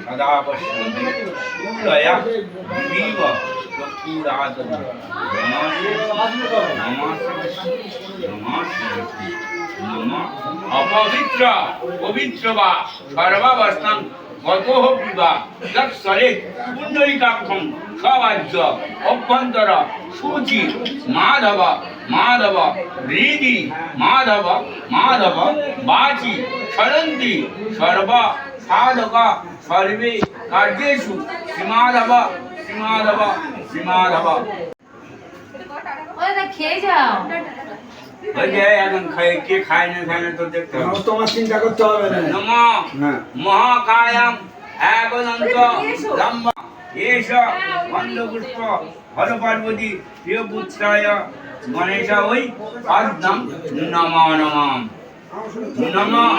सदा पश्यन्ति शूलया विव चक्षुरादन अपवित्र पवित्र वा सर्वावस्थां गतः विवा तत्सरे पुण्डरीकाक्षं सवाज्य अभ्यन्तर शुचि माधव माधव हृदि माधव माधव वाचि चरन्ति सर्व साधक सर्वे कार्येषु श्रीमाधव श्रीमाधव श्रीमाधव। ওটা খেয়ে যাও। ওই যে এখন কে খায় না খায় না তো দেখতে হবে। তোমার চিন্তা করতে হবে না। নমঃ মহাকায়াম একদন্ত লম্ব এষ বন্দপুষ্প হর পার্বতী প্রিয় পুত্রায় গণেশ ওই পদ্মম নমঃ নমঃ নমঃ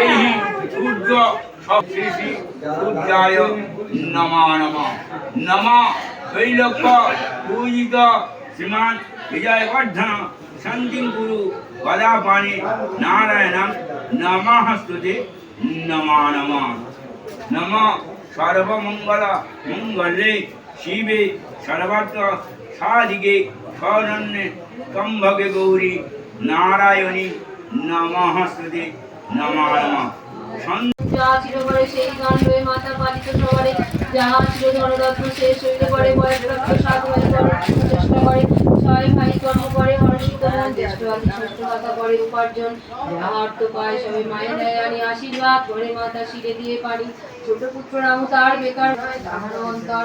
এই সূর্য সবশেষী সূর্যায় নমঃ নমঃ নমঃ ত্রৈলোক্য পূজিত শ্রীমান বিজয়বর্ধন শান্তিং গুরু গদাপাণি নারায়ণং নমঃস্তুতে নমঃ নমঃ নমঃ সর্বমঙ্গল মঙ্গলে শিবে সর্বার্থ সাধিকে শরণ্যে ত্র্যম্বকে গৌরী নারায়ণী নমঃস্তুতে নমঃ নমঃ। যা চিরবরে সেই গান রয়ে মাতা পালিত সবারে যাহা চির ধনরত্ন সে শৈলে পরে বয়স রক্ত সাধু চেষ্টা করে ছয় ভাই কর্ম করে হর্ষিত মন, জ্যেষ্ঠ আদি ষষ্ঠ কথা করে উপার্জন, যাহা অর্থ পায় সবে মায়ের দেয় আনি আশীর্বাদ করে মাতা শিরে দিয়ে পারি। ছোট পুত্র রামু তার বেকার নয়, তাহারও অন্তর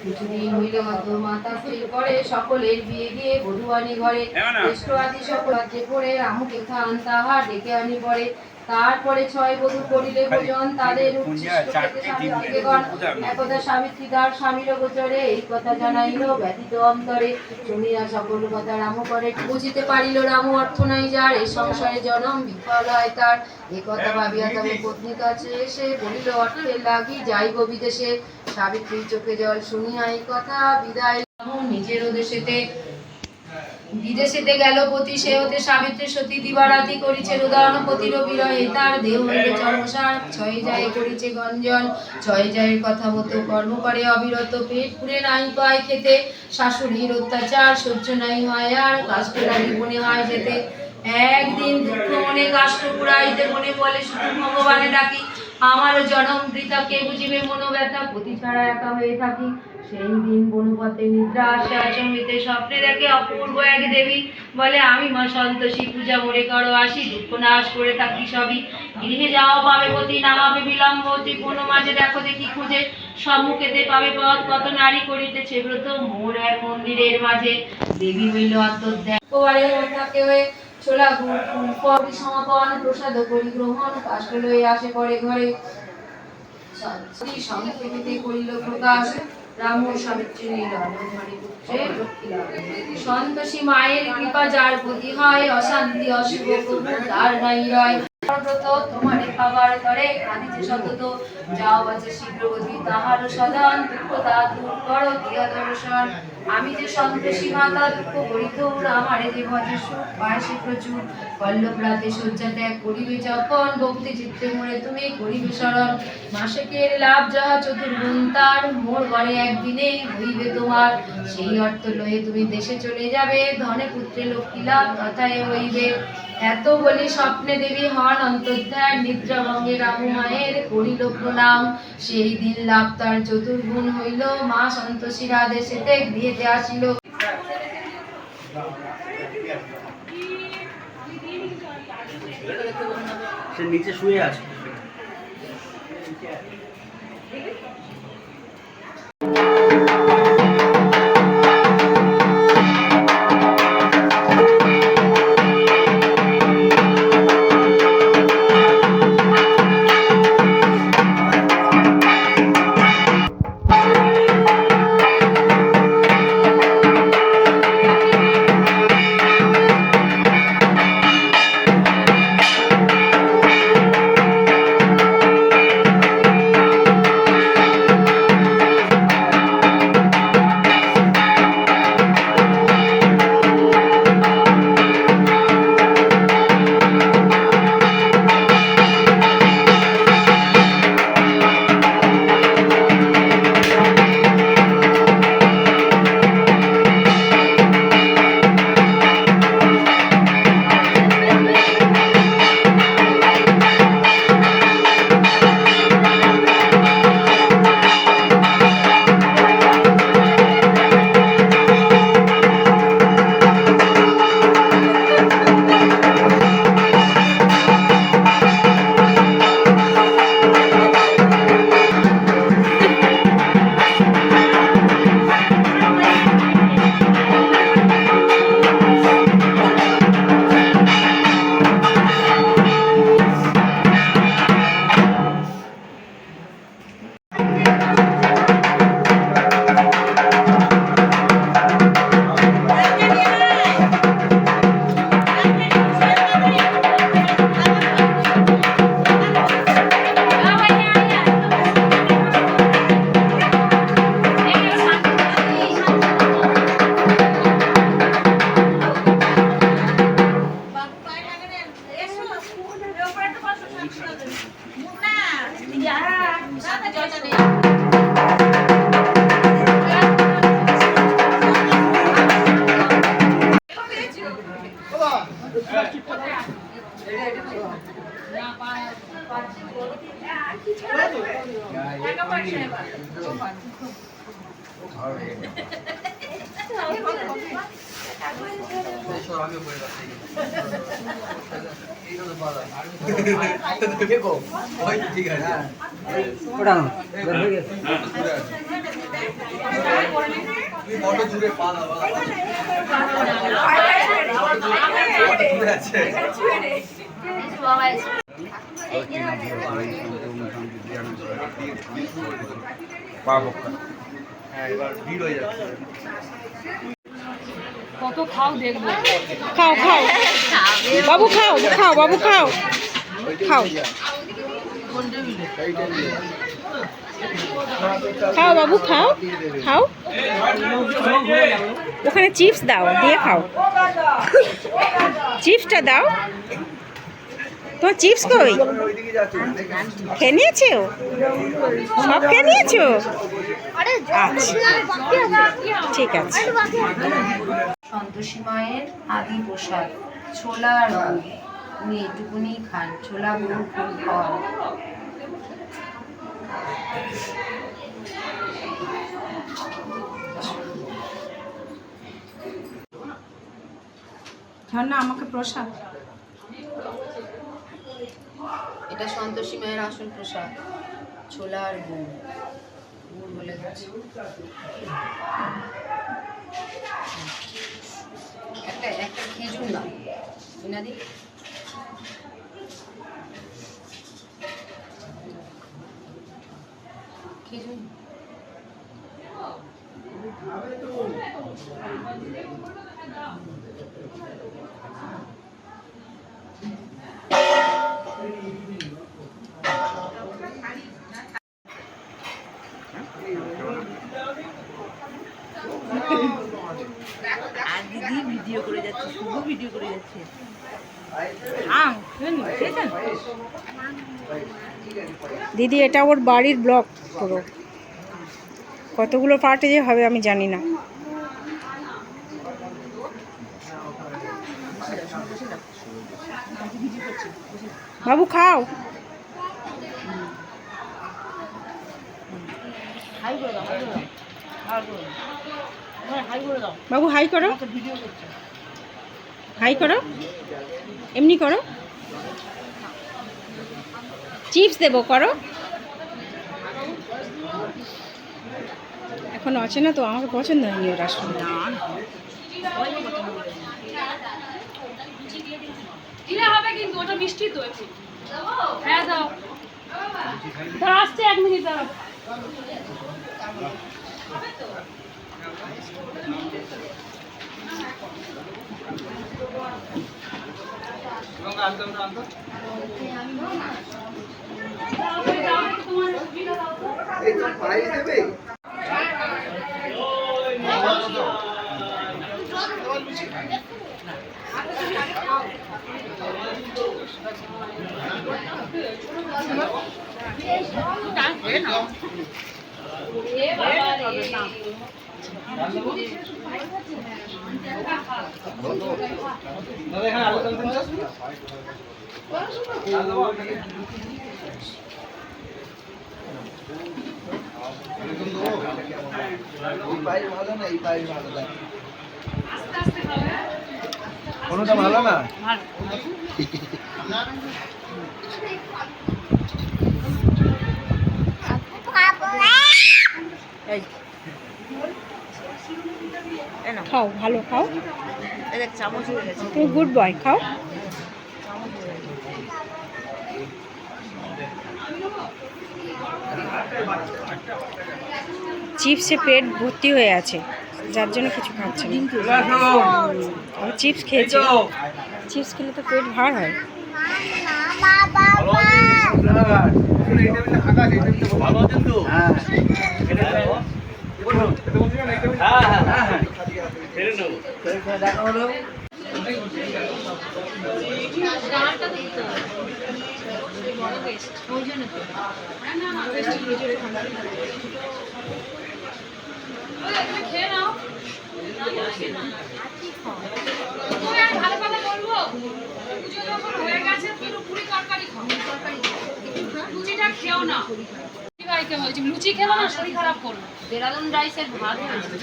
কিছুদিন হইল মত মাতা স্থির করে সকলের বিয়ে দিয়ে বধূ আনি ঘরে। জ্যেষ্ঠ আদি সকল রাজ্যে পড়ে রামুকে খান তাহার ডেকে আনি পরে। তারপরে ছয় বধূ করিলে ভোজন, তাদের উচ্ছিষ্ট খেতে সাবিত্রীগণ। একদা সাবিত্রী তার স্বামীর গোচরে এই কথা জানাইল ব্যথিত অন্তরে। শুনিয়া সকল কথা রামু করে বুঝিতে পারিল রামু অর্থ নাই যার, এই সংসারে জনম বিফল হয় তার। এ কথা ভাবিয়া তবে পত্নী কাছে এসে বলিল অর্থের লাগি যাইব বিদেশে। সাবিত্রীর চোখে জল শুনিয়া এই কথা বিদায় নিজের দেশেতে। বিদেশেতে গেল পতি সে হতে সাবিত্রী সতী দিবারাতি করিছে রুদন, পতির বিরহে তার দেহ হইলে চর্মসার। ছয় যায় করিছে গঞ্জন, ছয় যায়ের কথা মতো কর্ম করে অবিরত। পেট পুরে নাই পায় খেতে, শাশুড়ির অত্যাচার সহ্য নাই হয় আর, কাষ্ট লাগি মনে হয় যেতে। একদিন দুঃখ মনে কাষ্ট পুরাইতে মনে বলে শুধু ভগবানে ডাকি, আমারও জনম বৃথা কে বুঝিবে মনোব্যথা, পতি ছাড়া একা হয়ে থাকি। সেই দিন বনপথে নিদ্রা আসে আচমবিতে, স্বপ্নে দেখে অপূর্ব এক দেবী, বলে আমি মা সন্তোষী, পূজা মোরে করো আসি, দুঃখ নাশ করে থাকি সবই। গৃহে যাওয়া পাবে পতি না হবে বিলম্ব, অতি কোনো মাঝে দেখো দেখি খুঁজে, সম্মুখেতে পাবে পথ কত নারী করিতেছে ব্রত, মোর এক মন্দিরের মাঝে। দেবী হইল আত্মধ্যান থাকে হয়ে ছোলা পরি সমাপন, প্রসাদ পরিগ্রহণ কাষ্ট লয়ে আসে পরে ঘরে। সংক্ষেপে করিল প্রকাশ রাম সাবিত্রী সন্তোষী মায়ের কৃপা যার প্রতি হয়, অশান্তি অশুভ প্রভু তার নাই রয়। তোমারে খাবার করে কাঁদিছে সতত, যাও আছে শীঘ্র গতি তাহার সদন, দুঃখ তা দূর করো দিয়া দর্শন। আমি যে সন্তোষী মাতা দুঃখ করি দূর, আমারে যে ভজে সুখ পায় সে প্রচুর। পল্লব রাতে শয্যা ত্যাগ করিবে যখন, ভক্তি চিত্তে মোরে তুমি করিবে শরণ। মাসিকের লাভ যাহা চতুর্গুণ তার, মোর ঘরে একদিনে হইবে তোমার। সেই অর্থ লয়ে তুমি দেশে চলে যাবে, ধনে পুত্রে লক্ষ্মী লাভ তথায় হইবে। এত বলি স্বপ্নে দেবী হন অন্তর্ধান, নিদ্রা ভঙ্গে রামু মায়ের করিল প্রণাম। সেই দিন লাভ তার চতুর্গুণ হইল, মা সন্তোষীর আদেশেতে গৃহেতে আসিল। সে নিচে শুয়ে আছে। কত খাও দেখবো। খাও খাও বাবু, খাও খাও বাবু, খাও খাও খাও বাবু, খাও খাও। ওখানে চিপস দাও, দিয়ে খাও। চিপসটা দাও। তোমার চিপস কই? খেয়ে নিয়েছো? সব খেয়ে নিয়েছো? আচ্ছা ঠিক আছে। সন্তোষী মায়ের আদি প্রসাদ ছোলা আর গুড়। উনি এটুকুনি খান, ছোলা গুড় ফুল খাওয়ান। না আমাকে প্রসাদ। এটা সন্তোষী মায়ের আসল প্রসাদ, ছোলা আর গুড়। গুড় বলে গেছে। একটা একটা খেজুর না মিনাদি। খেজুর আর দিদি ভিডিও করে যাচ্ছে, শুধু ভিডিও করে যাচ্ছে। দিদি এটা ওর বাড়ির ব্লগ পুরো, কতগুলো পার্টে যে হবে আমি জানি না। বাবু খাও। বাবু হাই করো, হাই করো, এমনি করো। চিপস দেবো, করো। এখন আছে না তো, আমাকে পছন্দ হয়নি ওর আসলে। দিলে হবে কিন্তু ওটা মিষ্টি তো একটু। হ্যাঁ দাও। আসছে 1 মিনিট দাঁড়াও। কোনটা ভালো না? খাও, ভালো খাও, তুমি গুড বয়, খাও। চিপসে পেট ভর্তি হয়ে আছে, যার জন্য কিছু খাচ্ছে না। চিপস খেয়েছে, চিপস খেলে তো পেট ভার হয়। খেয়ে নাও। ভালো কথা বলবো, পুজো যখন হয়ে গেছে পুরোপুরি তরকারি খাও। লুচিটা খেও না। ভাইকে বলছি লুচি খেলো না, শরীর খারাপ করবে। দেরাদুন রাইসের ভাত হয়েছে।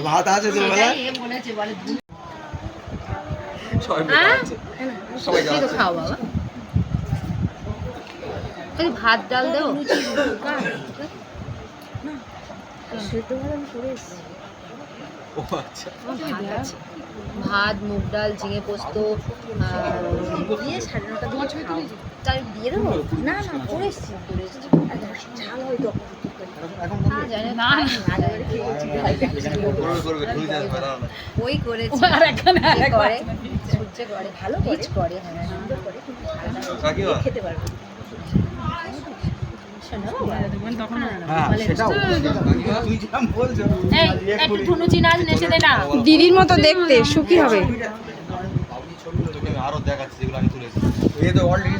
ভাত আছে তো বলা বলেছে বলে সবাই হ্যাঁ? সবাই তুই তো খাও বাবা এই ভাত ডাল দেও ও আচ্ছা ভাত আছে ভাত মুগ ডাল ঝিঙে পোস্ত দিয়ে 9:30 তাই দিয়ে দেবো না না করে এসছি ঝাল হয়তো ওই করেছে করে সূর্য করে ভালো রিচ করে হ্যাঁ সুন্দর করে খেতে পারবে দিদির মতো দেখতে সুখী হবে। আরো দেখাচ্ছি যেগুলো আমি তুলেছি এই তো অলরেডি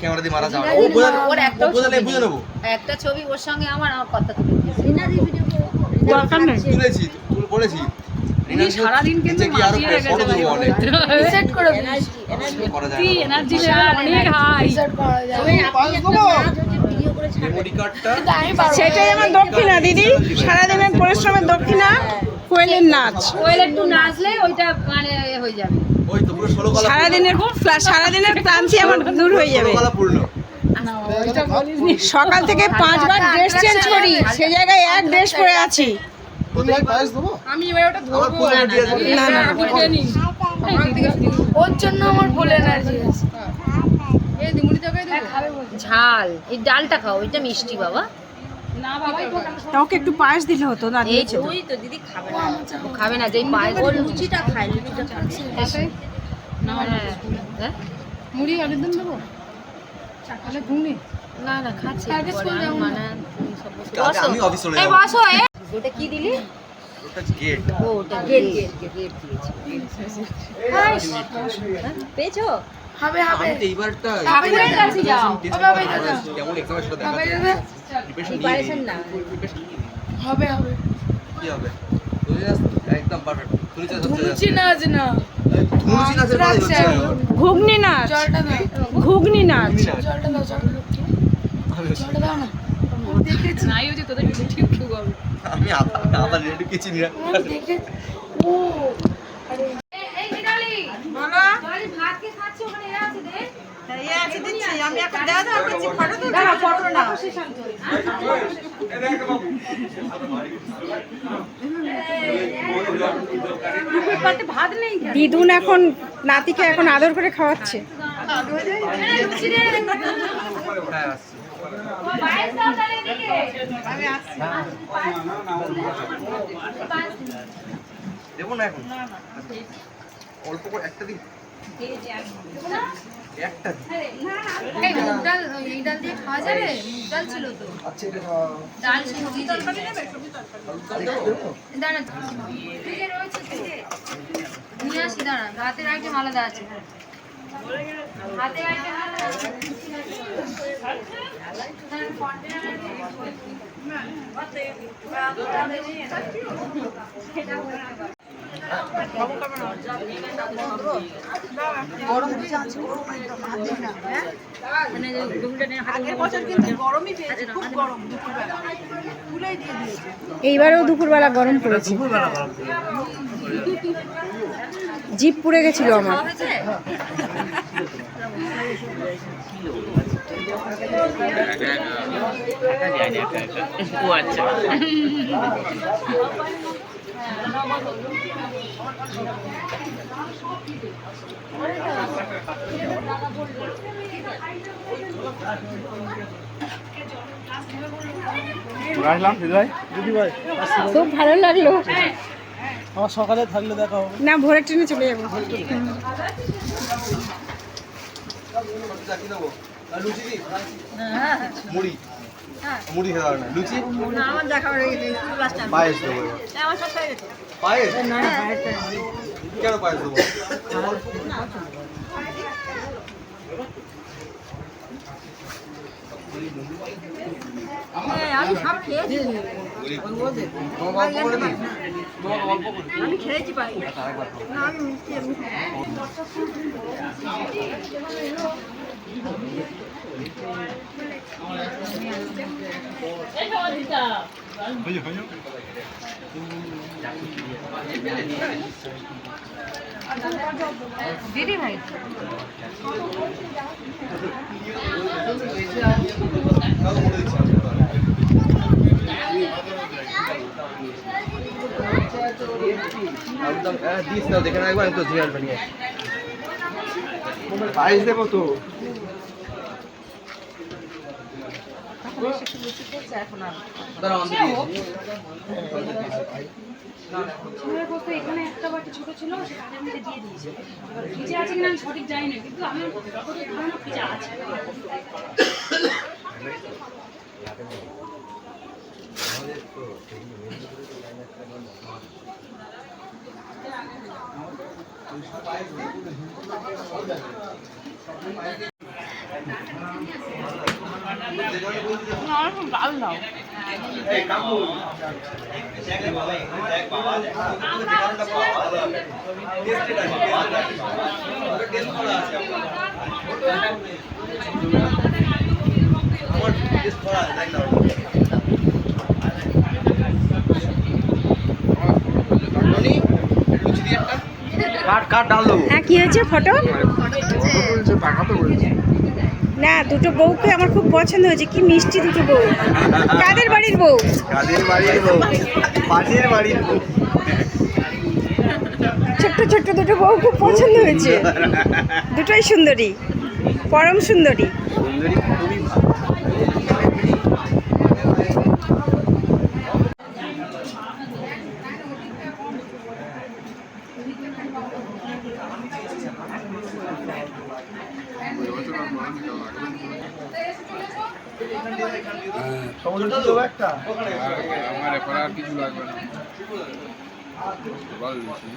ক্যামেরা দিয়ে মারা যাবে ওর একটা বুঝে নেবো একটা ছবি ওর সঙ্গে আমার কথা তুলে তুলেছি বলেছি সারাদিন কিন্তু সেট করে সেটাই আমার দক্ষিণা দিদি, সারাদিনের পরিশ্রমের দক্ষিণা কোয়েলের নাচ। কোয়েল একটু নাচলে ওইটা মানে হয়ে যাবে, সারাদিনের ক্লান্তি আমার দূর হয়ে যাবে। সকাল থেকে 5 বার ড্রেস চেঞ্জ করি, সে জায়গায় এক ড্রেস পরে আছি। আমি এবার ওটা ধরবো না না ওর জন্য আমার ফুল এনার্জি আছে। এই দিমুনি তরকারি দেবো খাবে বলছে ঝাল এই ডালটা খাও, এটা মিষ্টি বাবা না বাবা ওকে একটু পায়েস দিলে হতো না। এই তো দিদি খাবে না, খাবে না, যেই পায়েস ওর লুচিটা খায়, লুচিটা খাচ্ছে না হ্যাঁ মুড়ি আলুর দম দেবো সকালে ঘুমনি না না খাচ্ছি কালকে স্কুল যাবো না। আমি অফিস চলে এই যাব বসো এটা কি দিলি? ওটা গেট ও ওটা গেট দিয়েছি। পেয়েছো? হবে হবে আমি তো এইবারটা ঠাকুরের কাছে যাও হবে হবে কেমন এক্সাম সেটা দেখা হবে প্রিপারেশন না হবে হবে কি হবে তুই একদম পারফেক্ট তুই যা ধুনুচি নাচ না ধুনুচি নাচের কথা হচ্ছে ঘুগনি নাচ, জলটা দাও ঘুগনি নাচ। জলটা দাও জলটা দাও না দেখেছি নাই হচ্ছে তোদের ভিডিও ঠিক কি করব আমি আবার রেডি কিছু নিয়ে দেখে ও আরে এই মিতালি বলো বাড়ি ভাত কে খাচ্ছে ওখানে এরা আছে দে আমি এখন দাদা করছি, ফটো তুলছি না, ফটো না। দিদুন এখন নাতিকে এখন আদর করে খাওয়াচ্ছে। বাইরে দাও তাহলে এদিকে দেবো না এখন অল্প করে একটা দিন একটা এই মুগ ডাল এই ডাল দিয়ে খাওয়া যাবে? মুগ ডাল ছিল তো আচ্ছা এটা ডাল ছিল সবজি তরকারি নেবে সবজি তরকারি দাঁড়া ফ্রিজে রয়েছে তো নিয়ে আসি দাঁড়া রাতের আইটেম আলাদা আছে হাতের আইটেম আলাদা আছে এইবারেও দুপুরবেলা গরম পড়েছে, জিভ পুড়ে গেছিল আমার। খুব ভালো লাগলো। আমার সকালে থাকলে দেখা হবে। না ভোরের ট্রেনে চলে যাবো। লুচি দি মুড়ি মুড়ি খেতে পারবে না লুচি আমার দেখা হয়ে গেছে পায়েস দেবো আমার সব হয়ে গেছে পায়েস কেন পায়েস দেবো আমি সব খেয়েছি, তোমাকে অল্প করে দিই তোমাকে অল্প করে দিই আমি খেয়েছি পাই আরেকবার খাও। না আমি মিষ্টি এমনি খাই। দিদি ভাই একদম দিস না, দেখে না একবার তো জিয়াল বানিয়ে প্রাইস দেবো তো। দাঁড়াও, আমি ছেলের বলতে এখানে একটা বাটি ছোট ছিল, সেটা তাদের মধ্যে দিয়ে দিয়েছে। এবার ফ্রিজে আছে কিনা আমি সঠিক জানি না, কিন্তু আমি যতদূর ধারণা ফ্রিজে আছে। কাট ডাল দেবো। হ্যাঁ কি হয়েছে ফটো? না দুটো বউকে আমার খুব পছন্দ হয়েছে, কি মিষ্টি দুটো বউ। কাদের বাড়ির বউ? কাদের বাড়ির বউ? পাশের বাড়ির বউ। ছোট্ট ছোট্ট দুটো বউ খুব পছন্দ হয়েছে, দুটোই সুন্দরী, পরম সুন্দরী। সুন্দরী খুবই ভালো। একটা আমার এখন আর কিছু লাগবে না। ভালো দিচ্ছি।